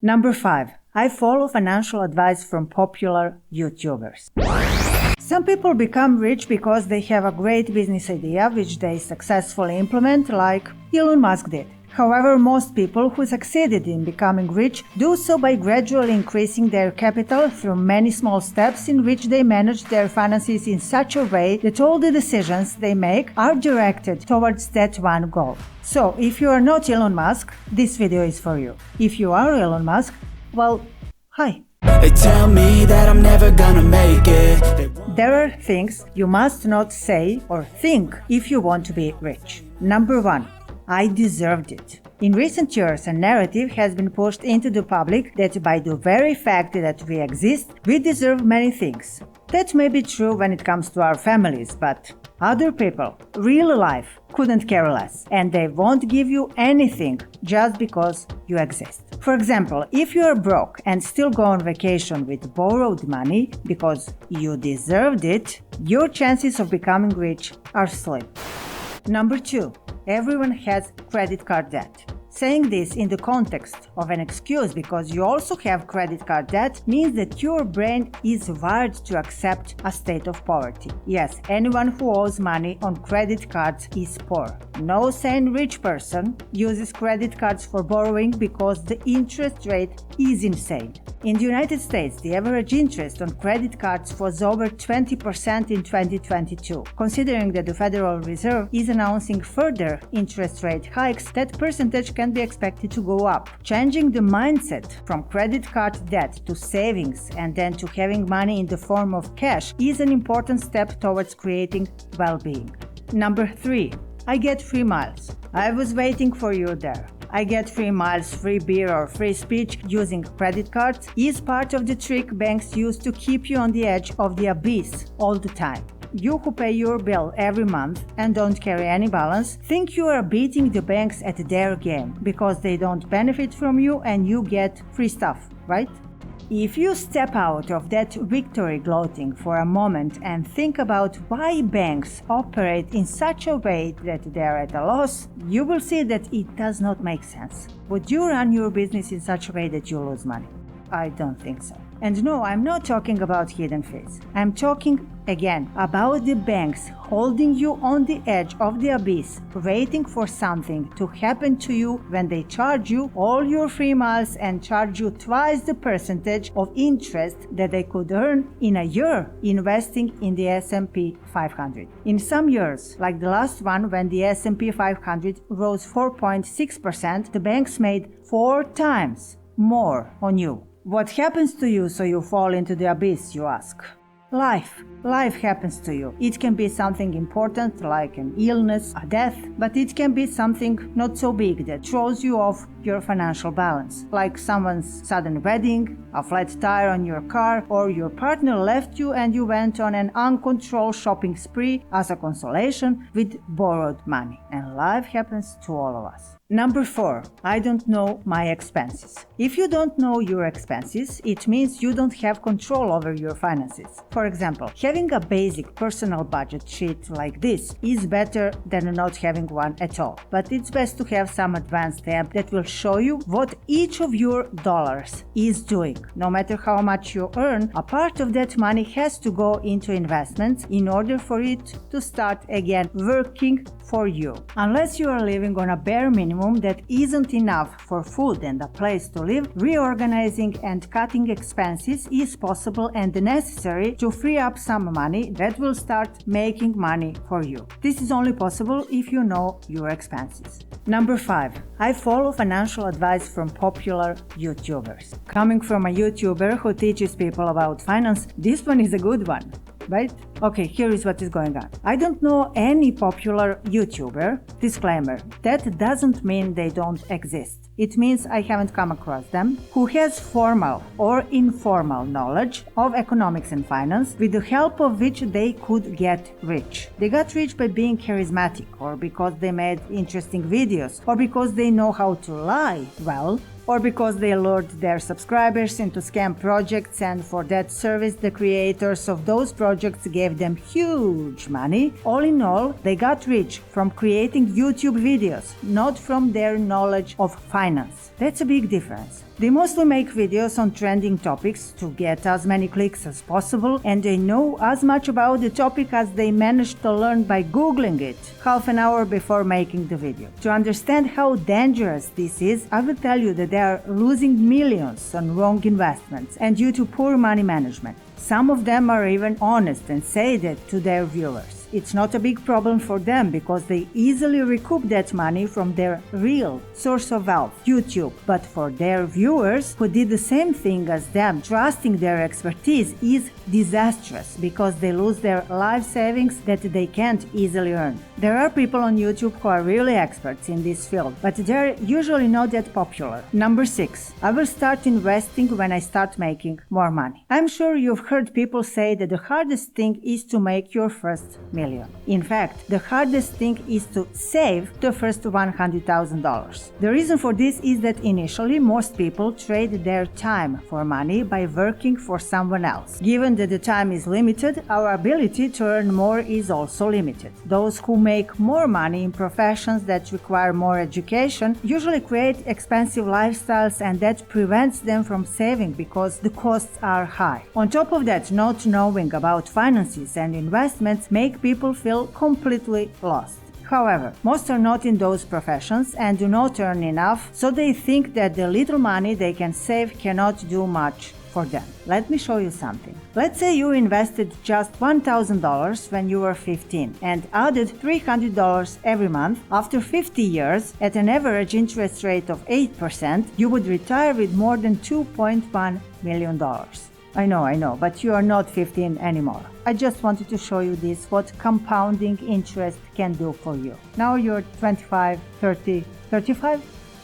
Number 5. I follow financial advice from popular YouTubers. Some people become rich because they have a great business idea which they successfully implement, like Elon Musk did. However, most people who succeeded in becoming rich do so by gradually increasing their capital through many small steps in which they manage their finances in such a way that all the decisions they make are directed towards that one goal. So, if you are not Elon Musk, this video is for you. If you are Elon Musk, well, hi. They tell me that I'm never gonna make it. There are things you must not say or think if you want to be rich. Number 1. I deserved it. In recent years, a narrative has been pushed into the public that by the very fact that we exist, we deserve many things. That may be true when it comes to our families, but other people, real life, couldn't care less, and they won't give you anything just because you exist. For example, if you are broke and still go on vacation with borrowed money because you deserved it, your chances of becoming rich are slim. Number 2. Everyone has credit card debt. Saying this in the context of an excuse because you also have credit card debt means that your brain is wired to accept a state of poverty. Yes, anyone who owes money on credit cards is poor. No sane rich person uses credit cards for borrowing because the interest rate is insane. In the United States, the average interest on credit cards was over 20% in 2022. Considering that the Federal Reserve is announcing further interest rate hikes, that percentage can be expected to go up. Changing the mindset from credit card debt to savings and then to having money in the form of cash is an important step towards creating well-being. Number 3. I get free miles. I was waiting for you there. I get free miles, free beer or free speech using credit cards is part of the trick banks use to keep you on the edge of the abyss all the time. You who pay your bill every month and don't carry any balance think you are beating the banks at their game because they don't benefit from you and you get free stuff, right? If you step out of that victory gloating for a moment and think about why banks operate in such a way that they are at a loss, you will see that it does not make sense. Would you run your business in such a way that you lose money? I don't think so. And no, I'm not talking about hidden fees. I'm talking, again, about the banks holding you on the edge of the abyss, waiting for something to happen to you when they charge you all your free miles and charge you twice the percentage of interest that they could earn in a year investing in the S&P 500. In some years, like the last one when the S&P 500 rose 4.6%, the banks made 4 times more on you. What happens to you so you fall into the abyss, you ask? Life. Life happens to you. It can be something important like an illness, a death, but it can be something not so big that throws you off your financial balance, like someone's sudden wedding, a flat tire on your car, or your partner left you and you went on an uncontrolled shopping spree as a consolation with borrowed money. And life happens to all of us. Number 4. I don't know my expenses. If you don't know your expenses, it means you don't have control over your finances. For example, having a basic personal budget sheet like this is better than not having one at all. But it's best to have some advanced app that will show you what each of your dollars is doing. No matter how much you earn, a part of that money has to go into investments in order for it to start again working for you. Unless you are living on a bare minimum that isn't enough for food and a place to live, reorganizing and cutting expenses is possible and necessary to free up some money that will start making money for you. This is only possible if you know your expenses. Number 5. I follow financial advice from popular YouTubers. Coming from a YouTuber who teaches people about finance, this one is a good one. Right? Okay, here is what is going on. I don't know any popular YouTuber. Disclaimer, that doesn't mean they don't exist. It means I haven't come across them, who has formal or informal knowledge of economics and finance, with the help of which they could get rich. They got rich by being charismatic, or because they made interesting videos, or because they know how to lie well, or because they lured their subscribers into scam projects, and for that service the creators of those projects gave them huge money. All in all, they got rich from creating YouTube videos, not from their knowledge of finance. That's a big difference. They mostly make videos on trending topics to get as many clicks as possible, and they know as much about the topic as they managed to learn by Googling it half an hour before making the video. To understand how dangerous this is, I will tell you that they are losing millions on wrong investments and due to poor money management. Some of them are even honest and say that to their viewers. It's not a big problem for them because they easily recoup that money from their real source of wealth, YouTube. But for their viewers who did the same thing as them, trusting their expertise is disastrous because they lose their life savings that they can't easily earn. There are people on YouTube who are really experts in this field, but they're usually not that popular. Number 6. I will start investing when I start making more money. I'm sure you've heard people say that the hardest thing is to make your first million. In fact, the hardest thing is to save the first $100,000. The reason for this is that initially most people trade their time for money by working for someone else. Given that the time is limited, our ability to earn more is also limited. Those who make more money in professions that require more education usually create expensive lifestyles, and that prevents them from saving because the costs are high. On top of that, not knowing about finances and investments make people feel completely lost. However, most are not in those professions and do not earn enough, so they think that the little money they can save cannot do much for them. Let me show you something. Let's say you invested just $1,000 when you were 15 and added $300 every month. After 50 years, at an average interest rate of 8%, you would retire with more than $2.1 million. I know, but you are not 15 anymore. I just wanted to show you this, what compounding interest can do for you. Now you're 25, 30, 35?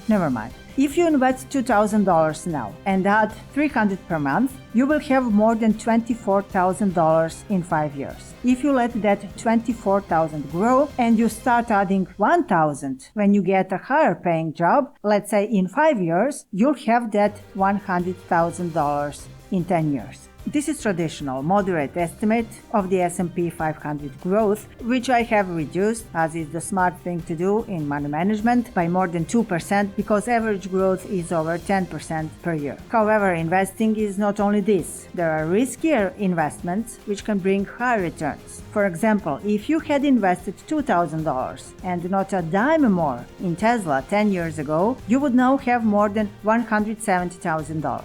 Never mind. If you invest $2,000 now and add $300 per month, you will have more than $24,000 in 5 years. If you let that $24,000 grow and you start adding $1,000 when you get a higher paying job, let's say in 5 years, you'll have that $100,000 in 10 years. This is traditional, moderate estimate of the S&P 500 growth, which I have reduced, as is the smart thing to do in money management, by more than 2% because average growth is over 10% per year. However, investing is not only this. There are riskier investments which can bring high returns. For example, if you had invested $2,000 and not a dime more in Tesla 10 years ago, you would now have more than $170,000.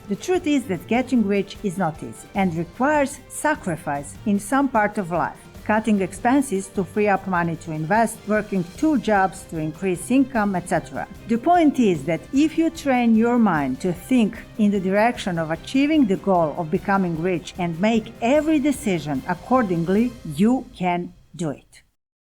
The truth is that getting rich is not easy and requires sacrifice in some part of life. Cutting expenses to free up money to invest, working 2 jobs to increase income, etc. The point is that if you train your mind to think in the direction of achieving the goal of becoming rich and make every decision accordingly, you can do it.